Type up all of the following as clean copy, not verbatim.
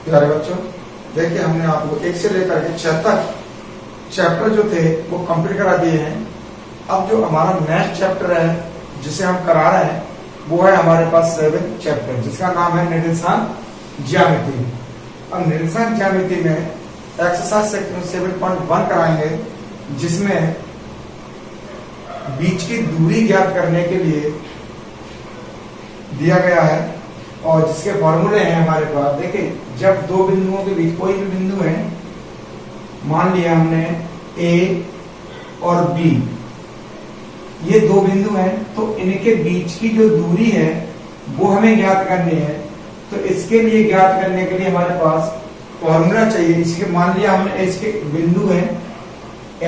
प्यारे बच्चों, देखिए हमने आपको 1 से लेकर के 6 तक चैप्टर जो थे वो कंप्लीट करा दिए हैं। अब जो हमारा नेक्स्ट चैप्टर है जिसे हम करा रहे हैं वो है हमारे पास 7 चैप्टर, जिसका नाम है निर्देशांक ज्यामिति। अब निर्देशांक ज्यामिति में एक्सरसाइज 7.1 कराएंगे, जिसमें बीच की दूरी ज्ञात करने के लिए दिया गया है और जिसके फॉर्मूले हैं हमारे पास। देखिए, जब दो बिंदुओं के बीच कोई भी बिंदु है, मान लिया हमने ए और बी, ये दो बिंदु हैं, तो इनके बीच की जो दूरी है वो हमें ज्ञात करनी है। तो इसके लिए ज्ञात करने के लिए हमारे पास फॉर्मूला चाहिए। इसके मान लिया हमने इसके बिंदु है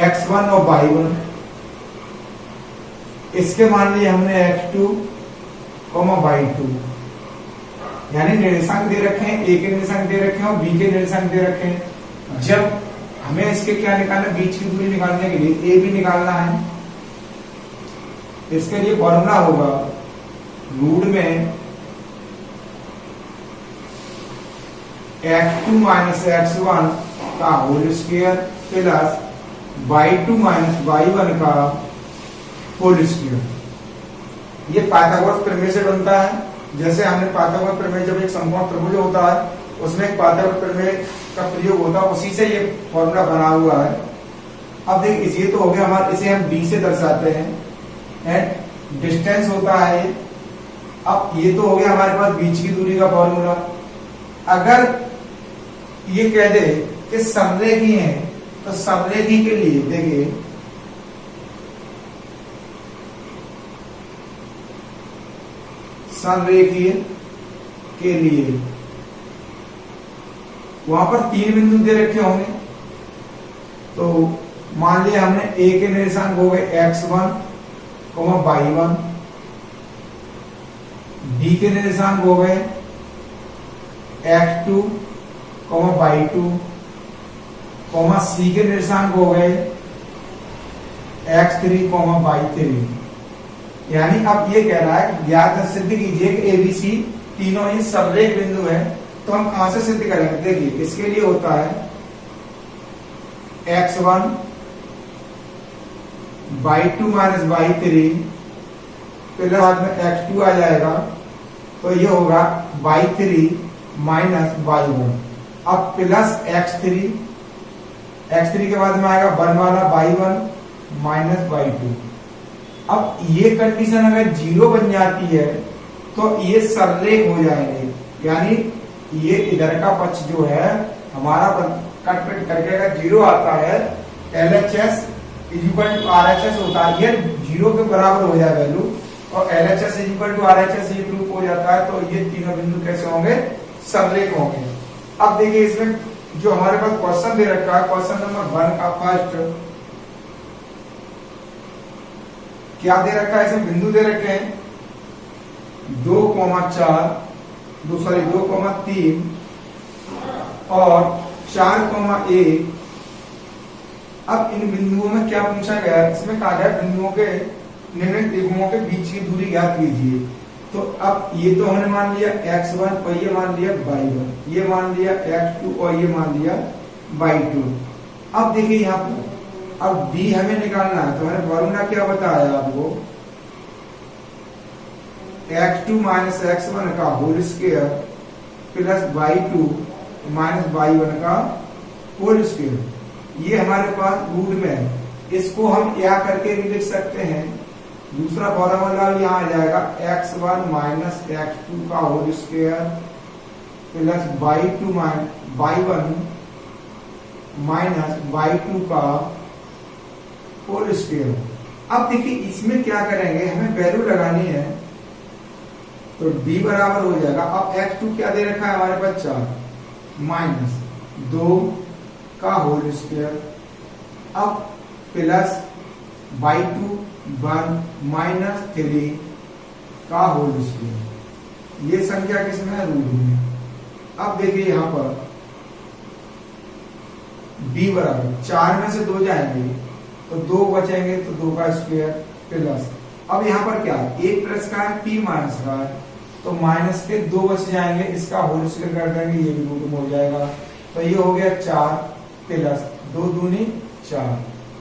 x1 और y1, इसके मान लिया हमने x2, y2, यानी निर्देशांक दे रखे हैं, ए के निर्देशांक दे रखे हैं और बी के निर्देशांक दे रखे हैं। जब हमें इसके क्या निकालना, बीच की दूरी निकालने के लिए ए भी निकालना है। इसके लिए फॉर्मूला होगा रूट में x2 माइनस x1 का whole square plus y2 minus y1 का होल स्क्वायर। ये पाइथागोरस प्रमेय से बनता है। जैसे हमने पाइथागोरस प्रमेय, जब एक समकोण त्रिभुज होता है उसमें एक पाइथागोरस प्रमेय का प्रयोग होता है, उसी से ये फॉर्मूला बना हुआ है। अब देखिए, ये तो हो गया हमारा, इसे हम b से दर्शाते हैं, एंड डिस्टेंस होता है ये। अब ये तो हो गया हमारे पास बीच की दूरी का फॉर्मूला। अगर ये कह दे कि समरेखी है, तो समरेखी के लिए देखिए, समरेखीय के लिए वहां पर 3 बिंदु दे रखे होंगे। तो मान लिया हमने ए के निर्देशांक हो गए x1, y1, बी के निर्देशांक हो गए x2, y2, सी के निर्देशांक हो गए x3, y3। यानी अब ये कह रहा है ज्ञात सिद्ध कीजिए कि ABC तीनों ही समरेख बिंदु है। तो हम कहां से सिद्ध करेंगे? देखिए, इसके लिए होता है x1 y2 minus y3 plus बाद में x2 आ जाएगा, तो ये होगा y3 माइनस y1। अब प्लस x3 के बाद में आएगा 1 वाला y1 माइनस y2। अब ये कंडीशन अगर 0 बन जाती है तो ये सरलेख हो जाएंगे, यानी ये इधर का पक्ष जो है हमारा कट करके अगर 0 आता है, LHS इक्वल टू RHS होता है, ये 0 के बराबर हो जाए वैल्यू, और LHS इक्वल टू RHS ये प्रूफ हो जाता है। तो ये तीनों बिंदु कैसे होंगे? सरलेख होंगे। अब देखिए, इसमें जो हमारे पास क्वेश्चन दे रखा है, क्वेश्चन नंबर 1 का फर्स्ट क्या दे रखा है? इसमें बिंदु दे रखे हैं 2,4, 2,3 और 4,1। अब इन बिंदुओं में क्या पूछा गया? इसमें कहा गया बिंदुओं के निम्नलिखित युग्मों के बीच की दूरी ज्ञात कीजिए। तो अब ये तो हमने मान लिया x1 और ये मान लिया y1, ये मान लिया x2 और ये मान लिया y2। अब देखिए यहाँ पर अब b हमें निकालना है, तो मैंने फॉर्मूला क्या बताया आपको? x2 माइनस x1 का whole square plus y2 minus y1 का होल स्क्वायर। ये हमारे पास रूट में है। इसको हम क्या करके भी लिख सकते हैं, दूसरा फॉर्मूला यहाँ आ जाएगा x1 माइनस x2 का whole square plus y2 y1 minus y2 का होल स्क्वायर। अब देखिए, इसमें क्या करेंगे, हमें वैल्यू लगानी है, तो d बराबर हो जाएगा। अब x2 क्या दे रखा है हमारे पास? 4 माइनस 2 का होल स्क्वायर, अब प्लस y2 1 माइनस 3 का होल स्क्वायर। ये संख्या किसमें है? रूट में। अब देखिए यहां पर b बराबर 4 में से 2 जाएंगे तो 2 बचेंगे, तो 2 का स्क्वायर प्लस, अब यहाँ पर क्या है? 1 प्लस का है, p माइनस का है, तो माइनस के 2 बच जाएंगे, इसका होल स्क्वायर कर देंगे, ये भी रूट में हो जाएगा। तो ये हो गया 4 प्लस 2 दूनी 4,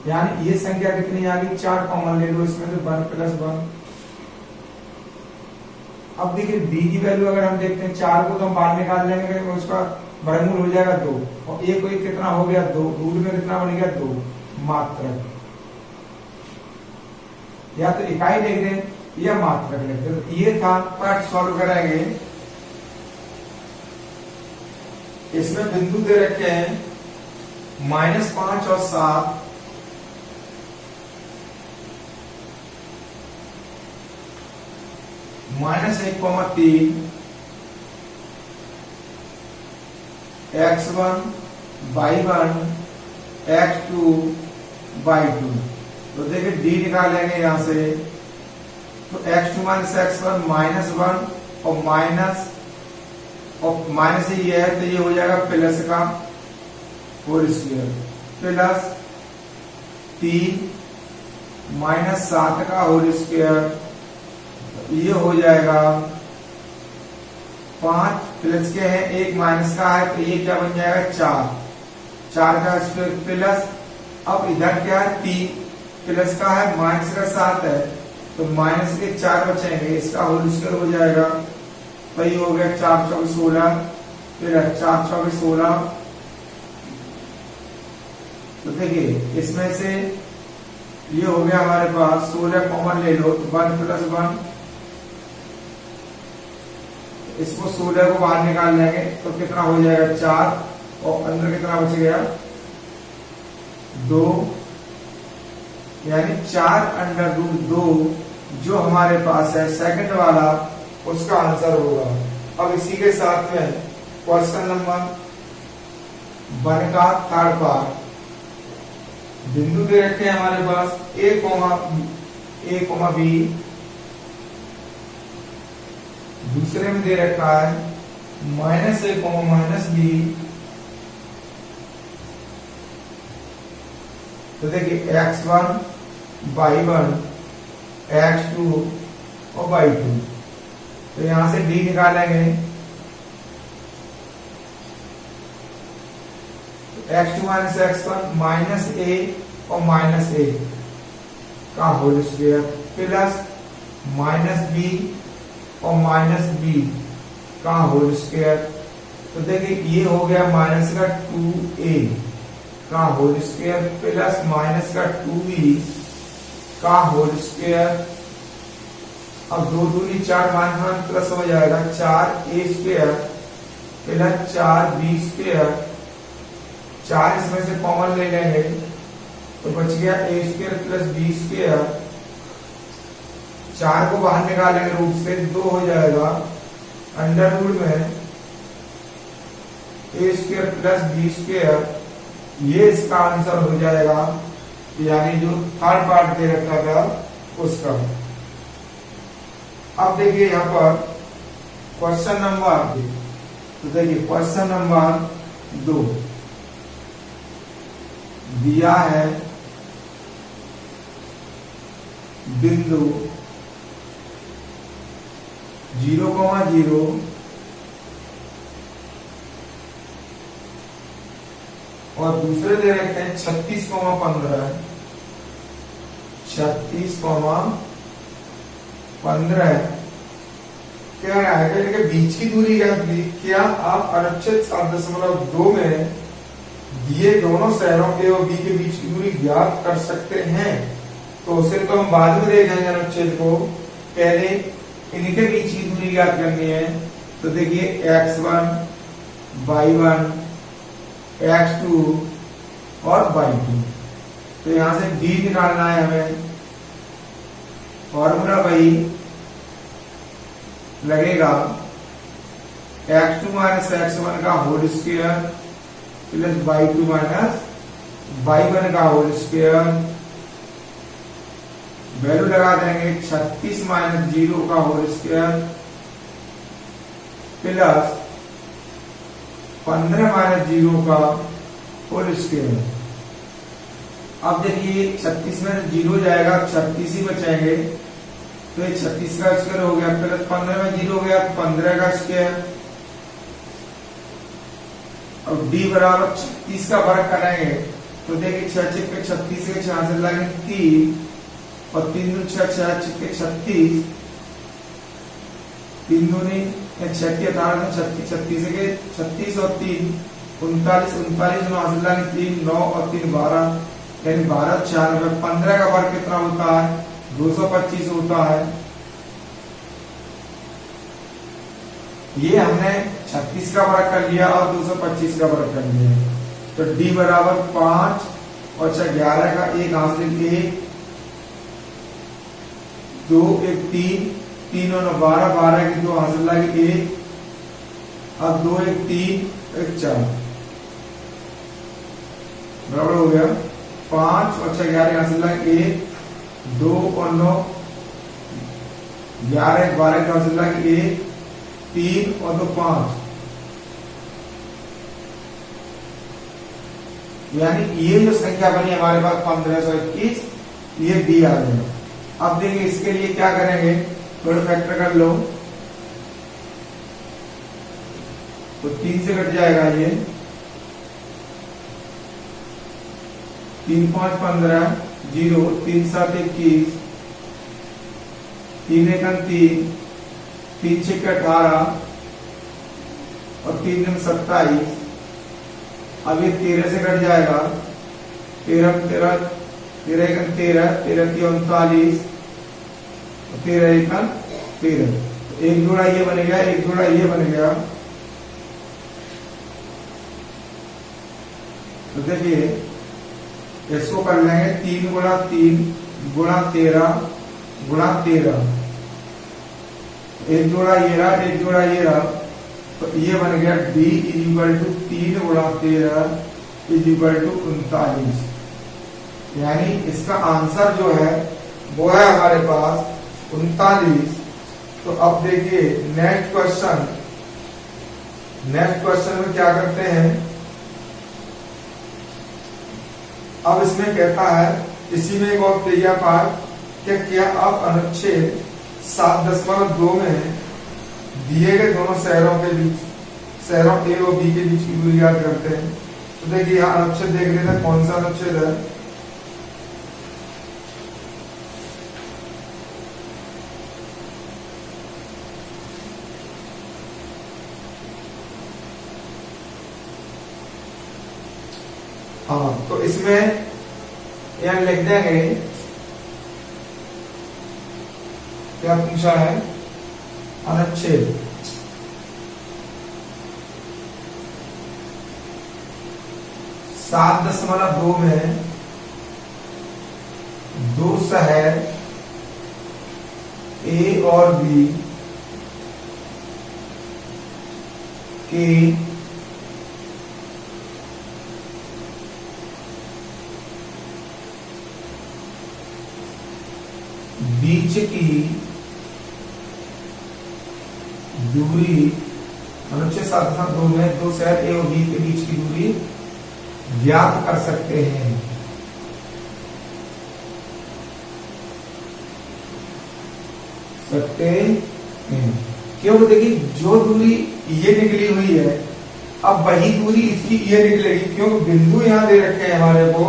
यानी ये संख्या कितनी आ गई, 4 कॉमन ले लो इसमें से 1 प्लस 1। अब देखिए b की वैल्यू अगर हम देखते हैं 4 को तो हम बाहर निकाल लेंगे, उसका वर्गमूल हो जाएगा 2 और एक को एक कितना हो गया 2, रूट में कितना बन गया 2 मात्रक। या तो इकाई लिख दें या मात्रक लिख दें। तो ये था पार्ट सॉल्व करेंगे। इसमें बिंदु दे रखे हैं -5 और 7, -1,3, x1 y1 x2 y2। तो देखिए d निकालेंगे यहां से, तो x2 माइनस x1 -1 और माइनस ये है तो ये हो जाएगा प्लस का होल स्क्वायर प्लस 3 -7 का होल स्क्वायर, ये हो जाएगा 5 प्लस के हैं, एक माइनस का है तो ये क्या बन जाएगा 4 का स्क्वायर प्लस, अब इधर क्या है 3 प्लस का है माइनस का 7 है तो माइनस के 4 बचेंगे, इसका होल स्क्वायर हो जाएगा। तो ये हो गया 4 चौबीस 16 प्लस 4 चौबीस 16। तो देखिए इसमें से ये हो गया हमारे पास 16 कॉमन ले लो तो 1 प्लस 1, इसको 16 को बाहर निकाल लेंगे तो कितना हो जाएगा 4 और अंदर कितना बच गया 2, यानी 4√2 जो हमारे पास है सेकंड वाला उसका आंसर होगा। अब इसी के साथ में क्वेश्चन नंबर 1 का थर्ड पार्ट, बिंदु दे रखे हैं हमारे पास a, b, दूसरे में दे रखा है -a, -b। तो देखिए x1 y1 x2 और y2, तो यहां से d निकालेंगे x2 माइनस x1 -a और -a का होल स्क्वायर प्लस -b और -b का होल स्क्वायर। तो देखिए ये हो गया माइनस का 2a का होल स्क्वायर प्लस माइनस का 2b का होल स्क्वायर। अब 2 दूनी 4 माइनस प्लस हो जाएगा 4a square plus 4b square, 4 इसमें से कॉमन ले लेंगे तो बच गया a square plus b square, 4 को बाहर निकालेंगे रूट से 2 हो जाएगा अंडर रूट में a square plus b square, ये इसका आंसर हो जाएगा, यानी जो थर्ड पार्ट दे रखा था उसका। अब देखिए यहां पर क्वेश्चन नंबर, तो देखिए क्वेश्चन नंबर 2 दिया है बिंदु 0,0 और दूसरे दे रखे हैं 36,15 कह रहा है कि बीच की दूरी ज्ञात की, क्या आप अनुच्छेद 7.2 में दिए दोनों शहरों के और बी के बीच की दूरी ज्ञात कर सकते हैं? तो उसे तो हम बाद में देखेंगे अनुच्छेद को, पहले इनके बीच की दूरी ज्ञात करनी है। तो देखिए x1 y1 x2 और y2, तो यहां से d निकालना है हमें। फॉर्मूला वही लगेगा x2 माइनस x1 का whole square plus y2 minus y1 का होल स्क्वायर, वैल्यू लगा देंगे 36 माइनस 0 का होल स्क्वायर प्लस 15 माइनस 0 का होल स्क्वायर। अब देखिए 36 में 0 जाएगा, 36 ही बचेंगे, तो ये 36 का स्क्वायर हो गया, प्लस 15 में 0 हो गया, 15 का स्क्वायर। और d बराबर 36 का वर्ग करेंगे तो देखिए 6 6 पे 36 के 6 से लगे 3 और 3 दूनी 6 6 6 के 36, 3 दूनी 6 के 18 36 36 के 36 और 3 39 39 9 से लगे 3 9 और 3 12, यानी 12 96। 15 का वर्ग कितना होता है? 225 होता है। ये हमने 36 का वर्ग कर लिया और 225 का वर्ग कर लिया। तो d बराबर 5 और 11 का 1 हासिल 1 2 1 3 3 और 12 12 की 2 हासिल लगे 1, अब 2 1 3 1 4 बराबर हो गया 5 और 11 हासिल लगे 1 2 और 9 11 12 का हासिल लगे 1 3 और 2 5, यानी ये जो संख्या बनी हमारे पास 1521, ये दी आ गया। अब देखिए इसके लिए क्या करेंगे, थोड़ा फैक्टर कर लो तो 3 से कट जाएगा ये, 3 5 15 0 3 7 21 3 1 3 3 6 18 और 3 9 27। अब ये 13 से कट जाएगा, 13 13 13 1 13 13 3 39 13 1 13। एक जोड़ा ये बन गया, एक जोड़ा ये बन गया। तो देखिए इसको कर लेंगे 3 गुणा 3 गुणा 13 गुणा 13, एक जोड़ा ये रहा, एक जोड़ा ये रहा, तो ये बन गया d इक्वल टू 3 गुणा 13 इक्वल टू 39। यानी इसका आंसर जो है वो है हमारे पास 39। तो अब देखिए नेक्स्ट क्वेश्चन में क्या करते हैं, अब इसमें कहता है, इसी में एक और क्रिया पाठ क्या आप अनुच्छेद 7.2 में दिए गए दोनों शहरों के बीच, शहरों ए और बी के बीच की दूरी याद करते हैं। तो देखिए यहाँ अनुच्छेद देख रहे थे, कौन सा अनुच्छेद है, हाँ, तो इसमें यहाँ लिख देंगे क्या पूछा है, अनुच्छेद 7.2 में दो शहर ए और बी के बीच की दूरी, अनुच्छेद 7.2 में दो शहर ए और बी के बीच की दूरी ज्ञात कर सकते हैं। क्यों, देखिए जो दूरी ये निकली हुई है, अब वही दूरी इसकी ये निकलेगी, क्योंकि बिंदु यहां दे रखे हैं हमारे को,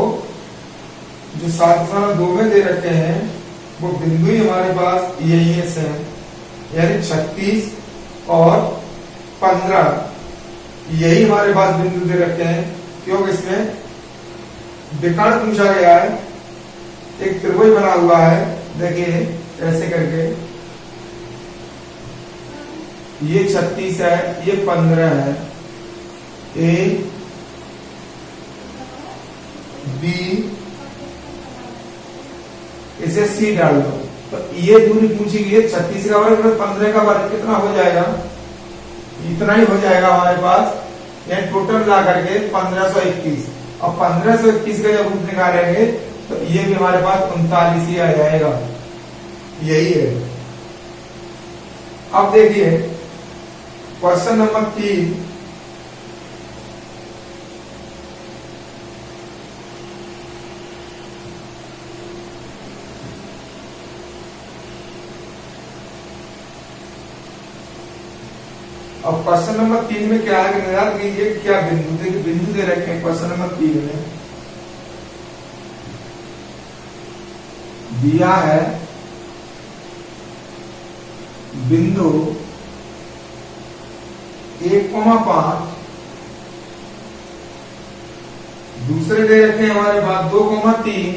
जो 7.2 में दे रखे हैं वो बिंदु ही हमारे पास यही है, यानी 36 और 15 यही हमारे पास बिंदु दे रखे हैं। क्योंकि इसमें विकर्ण पूछा गया है, एक त्रिभुज बना हुआ है, देखिए ऐसे करके, ये 36 है, ये 15 है, ए बी, इसे सी डाल दो, तो ये दूरी पूछी गई है 36 का वर्ग 15 का वर्ग कितना हो जाएगा, इतना ही हो जाएगा हमारे पास, यानी टोटल मिला करके 1521। और 1521 का जब रूप निकालेंगे तो ये भी हमारे पास 39 ही आ जाएगा, यही है। अब देखिए क्वेश्चन नंबर 3, अब क्वेश्चन नंबर 3 में क्या है, निर्धारित कीजिए कि क्या बिंदु, देखिए बिंदु दे रखे हैं क्वेश्चन नंबर 3 में। दिया है बिंदु 1,5, दूसरे दे रखे हैं हमारे पास 2,3,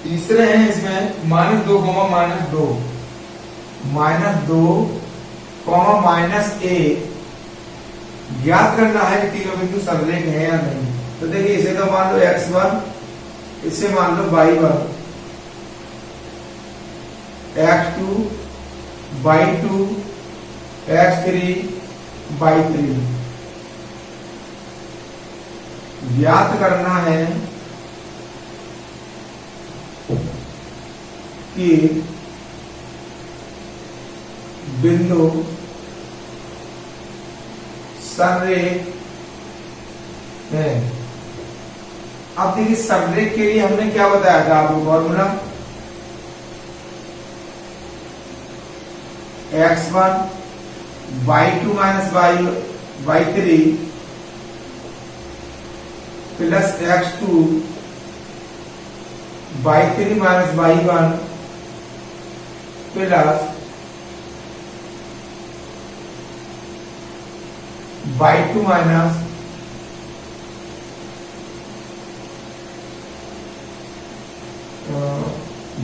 तीसरे हैं इसमें -2, -2, -2, -1। ज्ञात करना है कि तीनों बिंदु समरेख हैं या नहीं। तो देखिए इसे तो मान लो x1, इसे मान लो y1, x2, y2, x3, y3। ज्ञात करना है कि बिंदु संरेख है। अब देखिए संरेख के लिए हमने क्या बताया था आपको formula, x1 y2 y3 plus x2 y3 y1 plus y2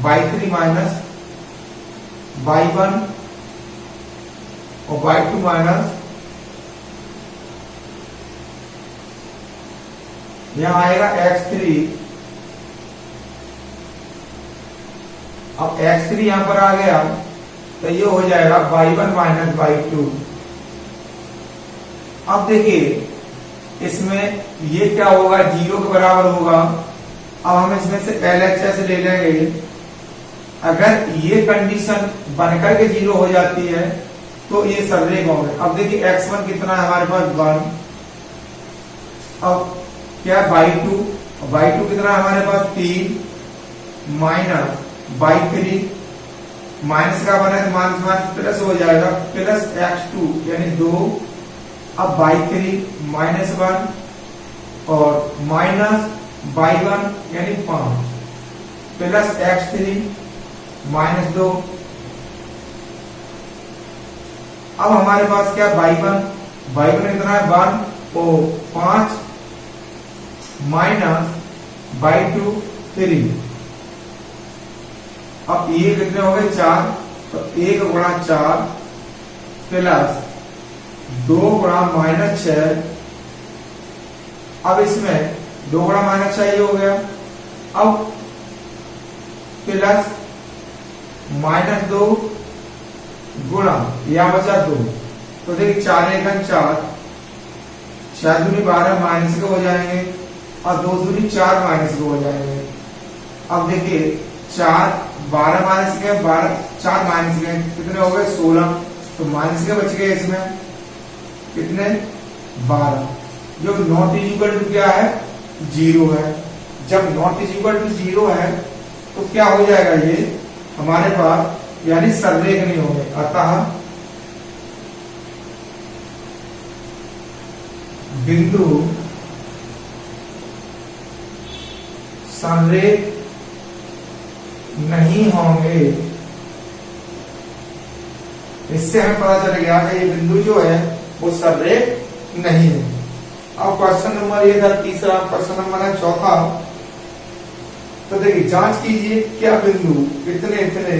y3 y1 और y2 यहां आएगा x3। अब x3 यहां पर आ गया तो ये हो जाएगा y1 y2। अब देखिए इसमें ये क्या होगा, 0 के बराबर होगा। अब हम इसमें से LHS ले लेंगे। अगर ये कंडीशन बनकर के 0 हो जाती है तो ये संरेख होंगे। अब देखिए x1 कितना है हमारे पास 1, अब क्या y2 कितना है हमारे पास 3, माइनस y3 माइनस का बना है माइनस माइनस प्लस हो जाएगा, प्लस x2 यानी 2, अब y3 -1 और माइनस y1 यानी 5 प्लस x3 -2। अब हमारे पास क्या y1 कितना है 1 और 5 माइनस y2 3। अब ये कितने हो गए 4, तो 1 गुणा 4 प्लस 2 गुणा -6। अब इसमें 2 गुणा -6 हो गया। अब प्लस -2 गुणा या बचा 2, तो देखिए 4 1 4, 4 दूनी 12 माइनस के हो जाएंगे और 2 दूनी 4 माइनस के हो जाएंगे। अब देखिए 4 12 माइनस के 12 4 माइनस के कितने हो गए 16, तो माइनस के बच गए इसमें कितने 12, जो नॉट इज इक्वल टू क्या है 0 है। जब नॉट इज इक्वल टू 0 है तो क्या हो जाएगा ये हमारे पास, यानी संरेख नहीं होंगे। अतः बिंदु संरेख नहीं होंगे। इससे हमें पता चल गया कि ये बिंदु जो है वो संरेख नहीं है। अब क्वेश्चन नंबर ये था तीसरा, क्वेश्चन नंबर है चौथा। तो देखिए जांच कीजिए क्या बिंदु इतने इतने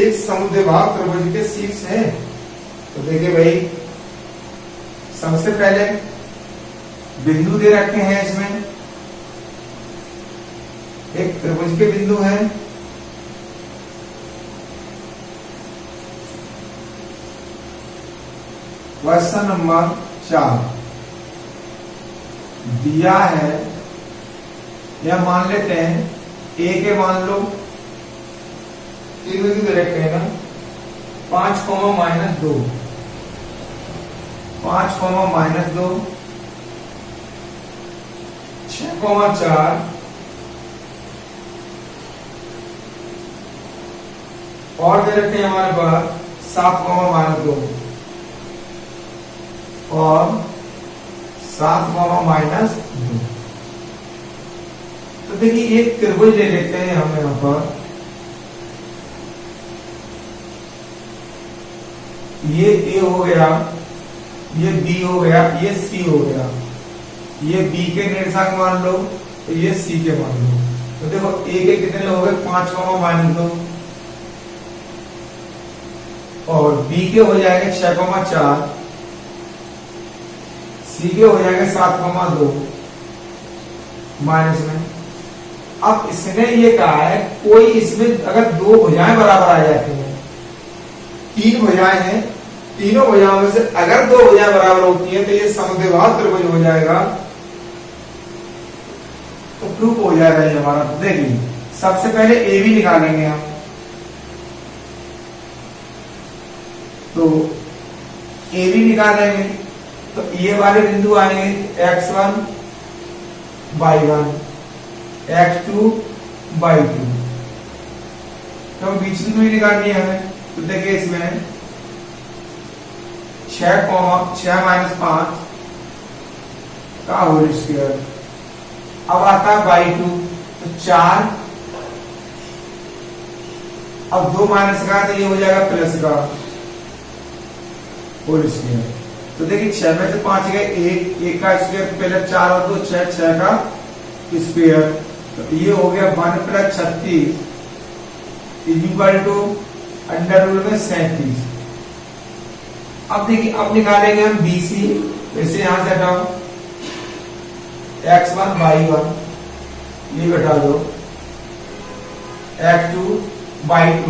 एक समद्विबाहु त्रिभुज के शीर्ष हैं। तो देखिए भाई सबसे पहले बिंदु दे रखे हैं, इसमें एक त्रिभुज के बिंदु हैं, क्वेश्चन नंबर 4 दिया है, या मान लेते हैं ए के मान लो 3 बिंदु दे रखे हैं ना, 5, -2, 5, -2, 6, 4 और दे रखे हैं हमारे पास 7, -2। और 7 -2। तो देखिए एक त्रिभुज ले लेते हैं हम यहां पर, ये ए हो गया, ये बी हो गया, ये सी हो गया, ये बी के निर्देशांक मान लो, तो ये सी के मान लो। तो देखो ए के कितने हो गए 5 -2, और बी के हो जाएंगे 6,4, सी के हो जाएंगे 7,2 माइनस में। अब इसने ये कहा है कोई इसमें अगर दो भुजाएं बराबर आ जाती हैं, 3 भुजाएं हैं, तीनों भुजाओं में से अगर 2 भुजाएं बराबर होती हैं तो ये समद्विबाहु त्रिभुज हो जाएगा, तो प्रूफ हो जाएगा ये हमारा। देखिए सबसे पहले ए बी निकालेंगे हम, तो ए बी निकालेंगे तो ये वाले बिंदु आएंगे x1 y1 x2 y2, तो बीच में निकालनी है हमें। तो देखिए इसमें 6 -5 का होल स्क्वायर, अब आता है y2 तो 4, अब 2 माइनस का तो ये हो जाएगा प्लस का होल स्क्वायर। तो देखिए 6 में से 5 गए, 1 का स्क्वायर पहले 4 और 2 6 का स्क्वायर, तो ये हो गया 1 + 36 = अंडर रूट में 37। अब देखिए अब निकालेंगे हम BC, वैसे यहां से हटाओ x1 y1, ये घटा दो x2 y2,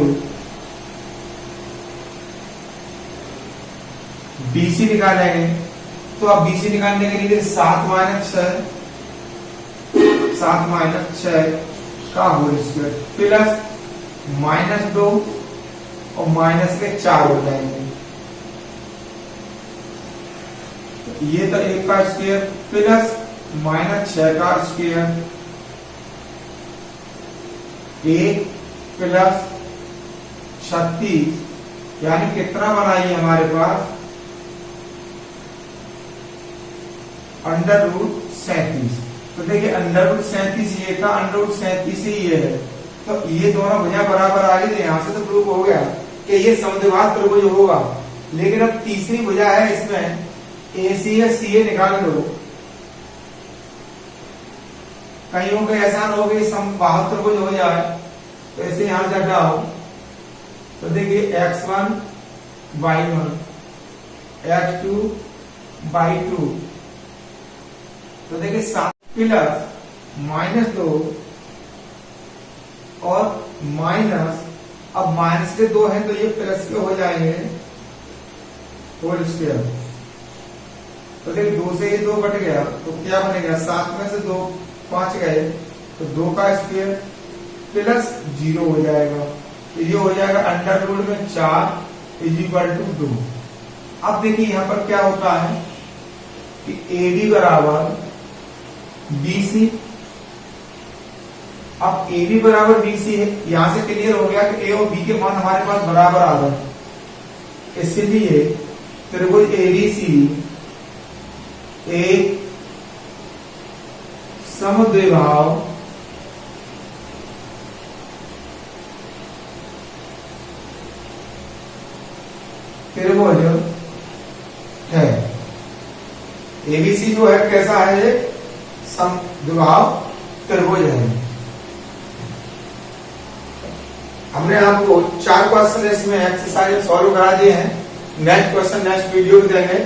BC निकालेंगे। तो अब BC निकालने के लिए 7 -6 का होल स्क्वायर प्लस -2 और माइनस के 4 हो जाएंगे, तो ये तो 1 का स्क्वायर प्लस -6 का स्क्वायर, 1 + 36, यानी कितना बनाइए हमारे पास √37। तो देखिए √37 ये था, √37 ही ये है, तो ये दोनों भुजा बराबर आ गई, तो यहां से तो प्रूफ हो गया कि ये समद्विबाहु त्रिभुज होगा। लेकिन अब तीसरी भुजा है इसमें AC या CA निकाल लो, कहीं हो गए ऐसा ना हो गई समबाहु त्रिभुज हो जाए, तो ऐसे यहां से हटाओ। तो देखिए x1 y1 x2 y2, तो देखिए 7 प्लस -2 और माइनस, अब माइनस के 2 हैं तो ये प्लस के हो जाएंगे होल स्क्वायर। तो देखिए 2 से ये 2 कट गया, तो क्या बनेगा 7 में से 2 5 गए, तो 2 का स्क्वायर प्लस 0 हो जाएगा, तो ये हो जाएगा अंडर रूट में 4 = 2। अब देखिए यहां पर क्या होता है कि AB बराबर BC, अब AB बराबर BC है, यहां से क्लियर हो गया कि A और B के मान हमारे पास बराबर आ गए, इसलिए त्रिभुज ABC एक समद्विबाहु त्रिभुज है। ABC जो है कैसा है, ये समद्विबाहु त्रिभुज है। हमने आपको 4 क्वेश्चन इसमें एक्सरसाइज सॉल्व करा दिए हैं। नेक्स्ट क्वेश्चन नेक्स्ट वीडियो में देंगे।